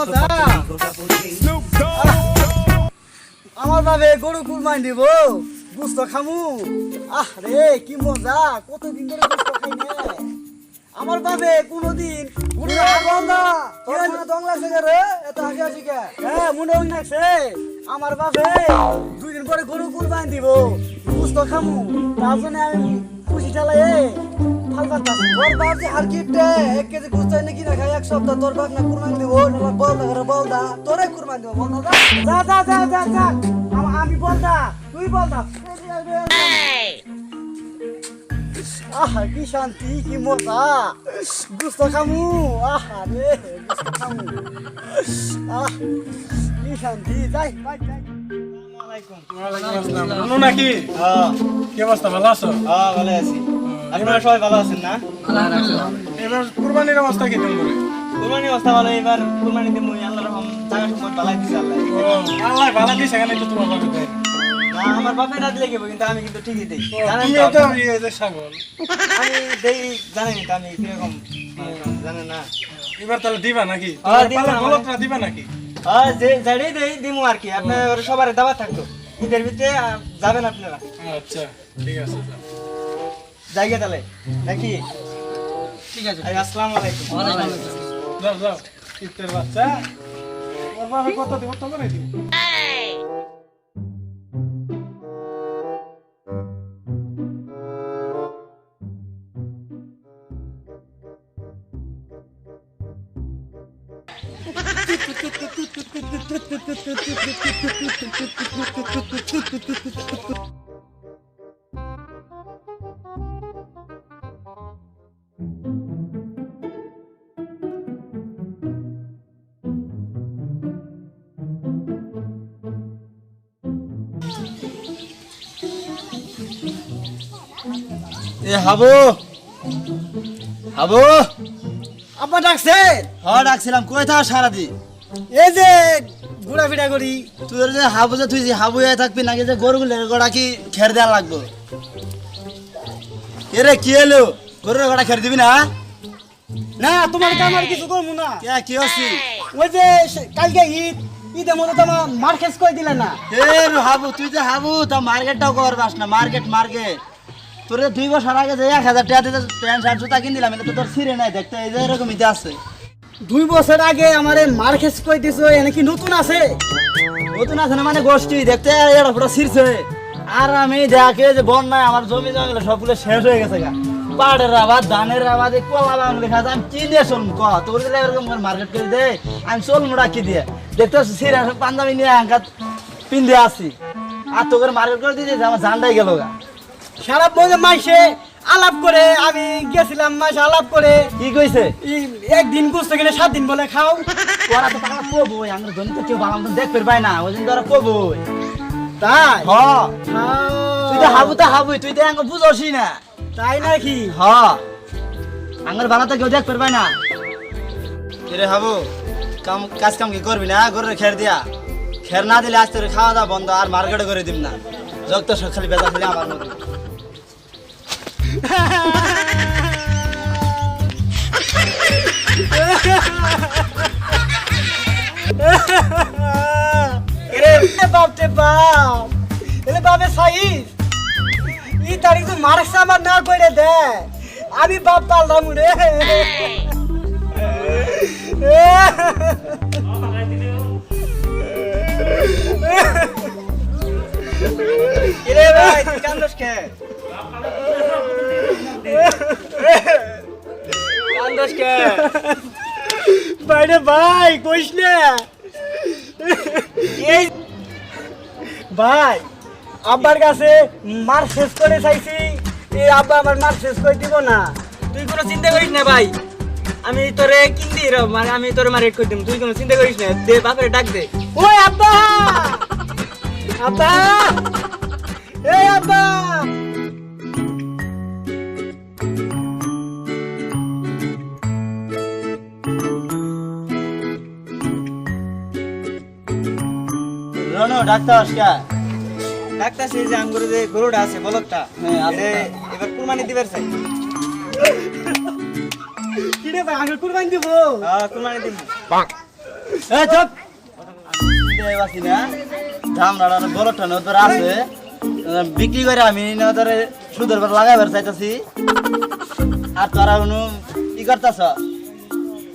মজা আমার ভাবে গরু কুরবানি দিব গোস্ত খামু রে কি মজা কতদিন ধরে গোস্ত খাই না আমার ভাবে কোনদিন আমার ভাবে 2 দিন পরে গরু কুরবানি দিব গোস্ত খামু তার জন্য আমি খুশি ঠেলাই ফাল পাতাম তোর বাপ যে হারকিটে 1 কেজি গোস্ত নাকি না খাই এক সপ্তাহ তোর বাপ না কুরবানি দিব না বলদা তোরে কুরবানি দিব বলদা যা আমি বলদা তুই বলদা কি শান্তি কি মজা গোস্ত খামু রে গোস্ত খামু কি শান্তি যাই নাকি কি অবস্থা ভালো আছো? ভালো আছি আপনারা সবাই ভালো আছেন না? এবার কুরবানির অবস্থা কি তোমার? কুরবানির অবস্থা ভালো এবার কুরবানি দিমু আল্লাহর রহম জায়গা সম্পদ ভালাই দিছে আল্লাহ ভালো দিছে কেন তো তোমার বাবা দেয় না আমার বাপে না দিলে কিন্তু আমি কিন্তু ঠিকই দেই জানেন তুমি তো এই যে ছাগল আমি দেই জানেন তো আমি কিরকম জানেন না এবার তাহলে দিবা নাকি? দিবা বলতরা দিবা নাকি? যে জাড়ি দেই দিমু আর কি আপনার সবার দাওয়াত থাকতো ঈদের ভিতরে যাবেন আপনারা আচ্ছা ঠিক আছে জায়গা তাহলে নাকি ঠিক আছে আসসালামু আলাইকুম যাও শীতের বাচ্চা ওর বাবা কত দিব তো করে দিব হাবু হাবু আব্বা ডাকছে ডাকছিলাম কই থাক সারাদিন এই যে ঘোরাফেরা করি তুই যে হাবু যে তুই যে হাবু হয়ে থাকবি নাকি যে গরুগুলোর গোড়া কি খের দেওয়া লাগবো এরে কি এলো গরুর গোড়া খের দিবি না না তোমার আমার কিছু করবো না কি হচ্ছি ওই যে কালকে ঈদের মধ্যে তোমার মার্কেট করে দিলে না হাবু তুই যে হাবু তা মার্কেটটাও করবাস না মার্কেট তোর 2 বছর আগে যে 1000 টাকা দিয়ে প্যান্ট শার্ট জুতা কিন দিলাম এটা তো তোর ছিঁড়ে নাই দেখতে এই যে এরকম ইতে আছে 2 বছর আগে আমারে মার্কেট করে দিছো এনে কি নতুন আছে না মানে গোষ্ঠী দেখতে এটা পুরো ছিঁড়ছে আর আমি দেখে যে বন্যায় আমার জমি জঙ্গলে সবগুলো শেষ হয়ে গেছে গা পাড়ের আবাদ ধানের আবাদ কলা বাগান লেখা আছে আমি কি দিয়ে চলবো তোর এরকম মার্কেট করে দে আমি চলবো রাখি দিয়ে দেখতে ছিঁড়ে পাঞ্জাবি নিয়ে হাঙ্কাত পিন্ধে আসি আর তোকে মার্কেট করে দিয়েছে আমার জানটাই গেল গা সারা বলে মাইসে আলাপ করে আমি গেছিলাম মাসে আলাপ করে কি কইছে একদিন গুছতে গেলে 7 দিন বলে খাও ওরা তো টাকা কবই আমরা ধনী তো কেউ ভালো দেখতে পাই না ওই জন্য ওরা কবই তাই তুই তো হাবুই তুই তো আঙ্গ বুঝছি না তাই নাকি আঙ্গর ভালো তো কেউ দেখতে পাই না রে হাবু কাজ কাম কি করবি না গরুর খের দিয়া খের না দিলে আজ তোর খাওয়া দাওয়া বন্ধ আর মার্কেটে করে দিব না যত খালি বেজা খালি আমার মতো বাবে সাইজ ই তারিখ তো মার্কস আমার না করে দে আমি বাপ পাল্লাম রে কিরে ভাই তুই কান্দস কে কান্দস কে বাইরে ভাই কইস না এই ভাই আব্বার কাছে মার শেষ করে চাইছি এই আব্বা আমার মার শেষ করে দিব না তুই কোনো চিন্তা করিস না ভাই আমি তোরে কিনদি মানে আমি তোরে মার রেট করে দিম তুই কোনো চিন্তা করিস না দে বাপরে ডাক দে ওই আব্বা আব্বা এই আব্বা রনো ডাক্তার আসকা ডাক্তার সেই যে আমগরে যে গরুটা আছে বলকটা এবার কুরবানি দিবার চাই কিরে ভাই আগে কুরবানি দিব কুরবানি দিব এ চুপ দেবাসি না ধামড়াটা বলটা নদর আছে বিক্রি করে আমি নদরে সুদের পর লাগাইবার চাইতাছি আর তোরা কোনো কি করতাছ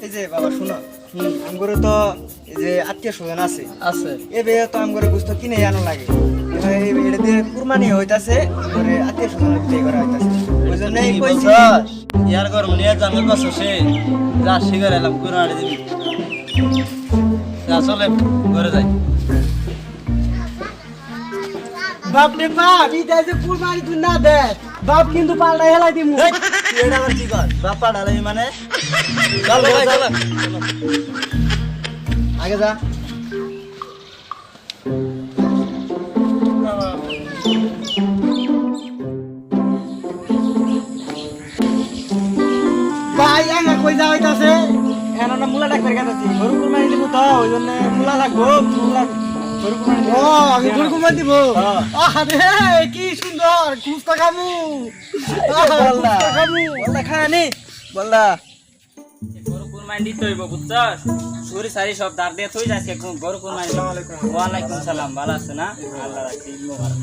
এই যে বাবা শুনো আমগরে তো এই যে আত্মীয় স্বজন আছে আছে এবে তো আমগরে গুস্ত কিনে আনো লাগে এবার এটা দিয়ে কুরবানি হইতাছে আমগরে আত্মীয় স্বজন বিয়ে করা হইতাছে ওই জন্যই কইছি ইয়ার ঘর নিয়ে যান কষ্ট সে যা শিকার এলাম কুরবানি দিবি যা চলে ঘরে যাই বাপ রে বাপ এটা যে কুরবানি তুই না দে বাপ কিন্তু পাল্টা হেলাই দিমু তুই এটা আবার কি কর বাপ্পা ঢালাই মানে চল ভাই চল আগে যা ভাই আঙ্গা কই যা হইতাছে এনা না মুলা ডাক্তার কাছে গরু কুরবানি দিব তো ওই জন্য মুলা লাগবো মুলা গরু কুরবানি ও আমি গরু কুরবানি দিব আরে কি সুন্দর কুস্তা খামু বললা বললা খানি বললা গরু কুরবানি দিতে হইব বুঝছস সুরি সারি সব দাঁড় দিয়ে থই যাচ্ছে গরু কুরবানি ওয়ালাইকুম সালাম ভালো আছে না আল্লাহ রাখছি ঈদ মোবারক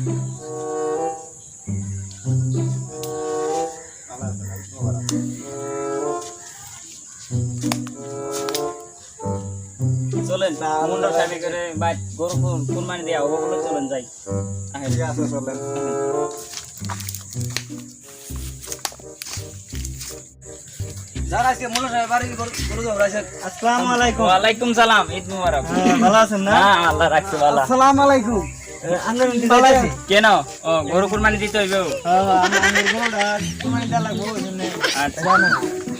চলেন মুন্ডা সাহেব করে বাই গরু কুরবানি দেয়া হবে বলে চলেন যাই ঠিক আছে চলেন যারা আজকে মুলা সাহেব বাড়ি গরু জবরাইছে আসসালামু আলাইকুম ওয়ালাইকুম সালাম ঈদ মোবারক ভালো আছেন না হ্যাঁ আল্লাহ রাখছে ভালো আসসালামু আলাইকুম আঙ্গুর ভালো আছি কেন ও গরু কুরবানি দিতে হইব আমি গরুটা কুরবানি দেয়া লাগবো ওই জন্য আচ্ছা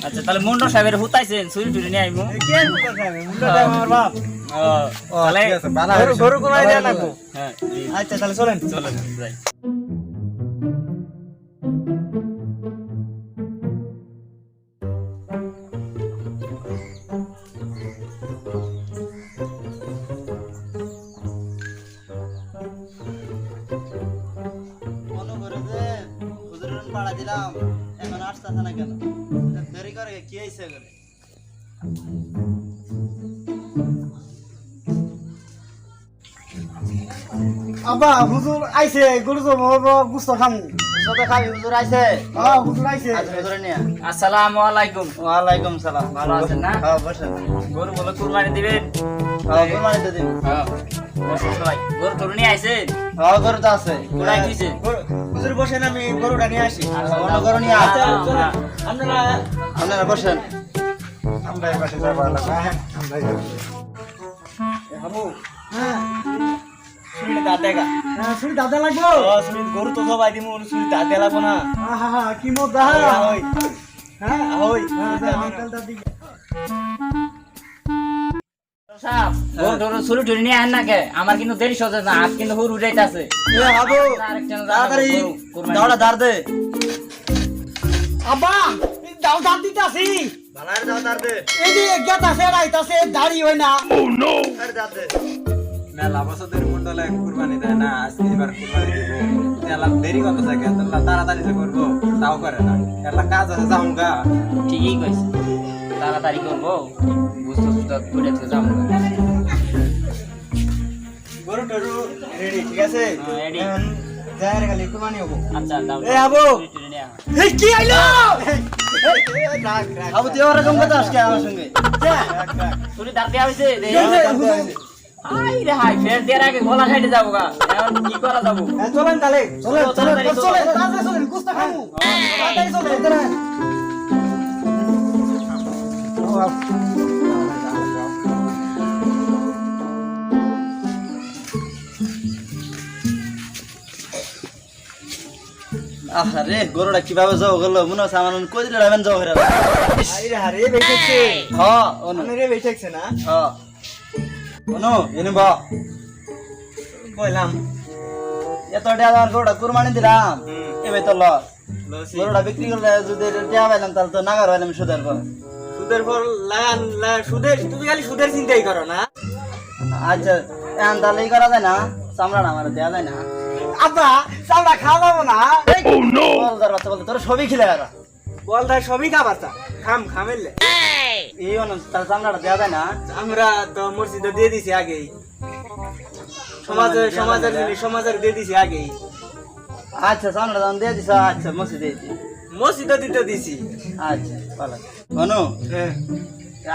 আচ্ছা তাহলে মুন্ডা সাহেবের হুতাইছেন চুরি টুরি নিয়ে আইমু কে মুন্ডা সাহেব মুন্ডা সাহেব আমার বাপ ও তাহলে গরু কুরবানি দেয়া লাগবো হ্যাঁ আচ্ছা তাহলে চলেন চলেন যাই মনে করে যে হুজুরের পাড়া দিলাম এখন আসতেছে না কেন দেরি করে কি হয়েছে করে আব্বা হুজুর আইছে গরু তো গুস্ত খামু সাথে খাবি হুজুর আইছে হুজুর আইছে আজ হুজুরে নিয়ে আসসালামু আলাইকুম ওয়ালাইকুম সালাম ভালো আছেন না হ্যাঁ বসেন গরু বলে কুরবানি দিবেন হ্যাঁ কুরবানি তো দিন হ্যাঁ বসেন সবাই গরু টরু নিয়ে আইছেন হ্যাঁ গরু তো আছে কোথায় দিছে হুজুর বসেন আমি গরুটা নিয়ে আসি অন্য গরু নিয়ে আচ্ছা আসেন। চলেন আপনারা আপনারা বসেন আমরা এই পাশে যাবো আমরা হাবু হ্যাঁ শুনলে দাঁত দেখা শুনি দাদা লাগবো শুনি গরু তো সবাই দিমু শুনি দাঁত দেলাবো না আহা কি মজা ওই হ্যাঁ ওই সাপ গরু টরু চুরি টুরি নিয়ে আন না কে আমার কিন্তু দেরি সজে না আজ কিন্তু হুর উঠাইতাছে এ হাবু তাড়াতাড়ি দাওড়া দাঁড় দে আব্বা দাও দাম দিতাছি ভালার দাও দাঁড় দে এই যে গেতাছে রাইতাছে দাড়ি হয় না আরে দাঁড় দে মেলা বছরের মন্ডলে কুরবানি দেয় না আজকে এবার কুরবানি দিব তেলা দেরি কত থাকে তেলা তাড়াতাড়ি যে করবো তাও করে না এলা কাজ আছে যাউঙ্গা ঠিকই কইছে তাড়াতাড়ি করবো বুঝতে বুঝতে ঘুরে তো যাবো গরু টরু রেডি ঠিক আছে রেডি যায়ের খালি কুরবানি হবো আচ্ছা দাও এ আবু চুরি টুরি নিয়ে আও। এই কি আইলো হাবু তুই ওরা জমবে তো আজকে আমার সঙ্গে চুরি দাঁত দেওয়া হয়েছে হাই রে হাই ফের দেওয়ার আগে গলা খাইতে যাবো গা এখন কি করা যাবো চলেন তাহলে চলেন তাড়াতাড়ি চলো। চলেন তাড়াতাড়ি চলেন গুস্তা খামু তাড়াতাড়ি চলেন আরে গরুটা কিভাবে যাও গেল মনে হচ্ছে আমার কই দিলে রাবেন যাও হেরা আরে হারে বেইতেছে হ্যাঁ অনু অনেরে বেইতেছে না হ্যাঁ অনু এনে বা কইলাম এত টাকা আর গরুটা কুরবানি দিলাম এবে তো লস গরুটা বিক্রি করলে যদি টাকা পাইলাম তাহলে তো নাগার পাইলাম সুদের পর সুদের পর লাগান সুদের তুমি খালি সুদের চিন্তাই করো না আচ্ছা এখন তাহলে ই করা যায় না চামড়াটা আমার দেওয়া যায় না আব্বা চামড়া খাওয়া যাবো না বলদার বাচ্চা বলতে তোর সবই খিলে আর বল তাই সবই খাবার তা খামেললে এই তার চামড়াটা দেওয়া যায় না? আমরা তো মসজিদে দিয়ে দিছি আগেই, সমাজের দিয়ে দিছি আগেই। আচ্ছা চামড়া দাম দিয়ে দিছ, আচ্ছা মসজিদে দিয়ে মসজিদে দিতে দিছি। আচ্ছা ভালো অনু হ্যাঁ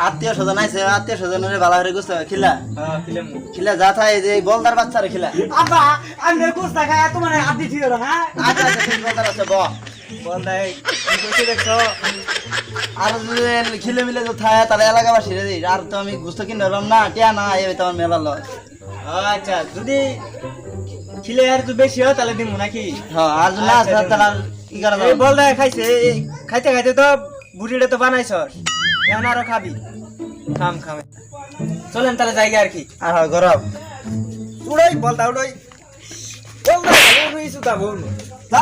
আত্মীয় স্বজন আছে, আত্মীয় স্বজনের ভালো করে গুছতে হবে খিলা হ্যাঁ খিলাম। খিলা যা থাকে যে বলদার বাচ্চারে খিলা। আব্বা আমি কোস্তা খাই তোমার আদি ঠিক হলো না। আচ্ছা আচ্ছা ঠিক বলদার আছে ব বল দেখ কি কইছে দেখছো। আর যদি খিলে মিলে তো থাকে তাহলে এলাকাবাসী রে দিই। আর তো আমি গুছতে কিনে হলাম না, টিয়া না এই তো আমার মেলা লস। আচ্ছা যদি খিলে আর একটু বেশি হয় তাহলে দিমু নাকি। হ্যাঁ আর যদি না আসে তাহলে আর কি করা এই যাবে? বল দেখ খাইছে, এই খাইতে খাইতে তো বুড়িটা তো বানাইছস, এখন আরো খাবি। খাম খামে চলেন তাহলে জায়গা আর কি। আর হয় গরম উড়াই বলতা উড়াই বলতা উড়াই সুতা বল যা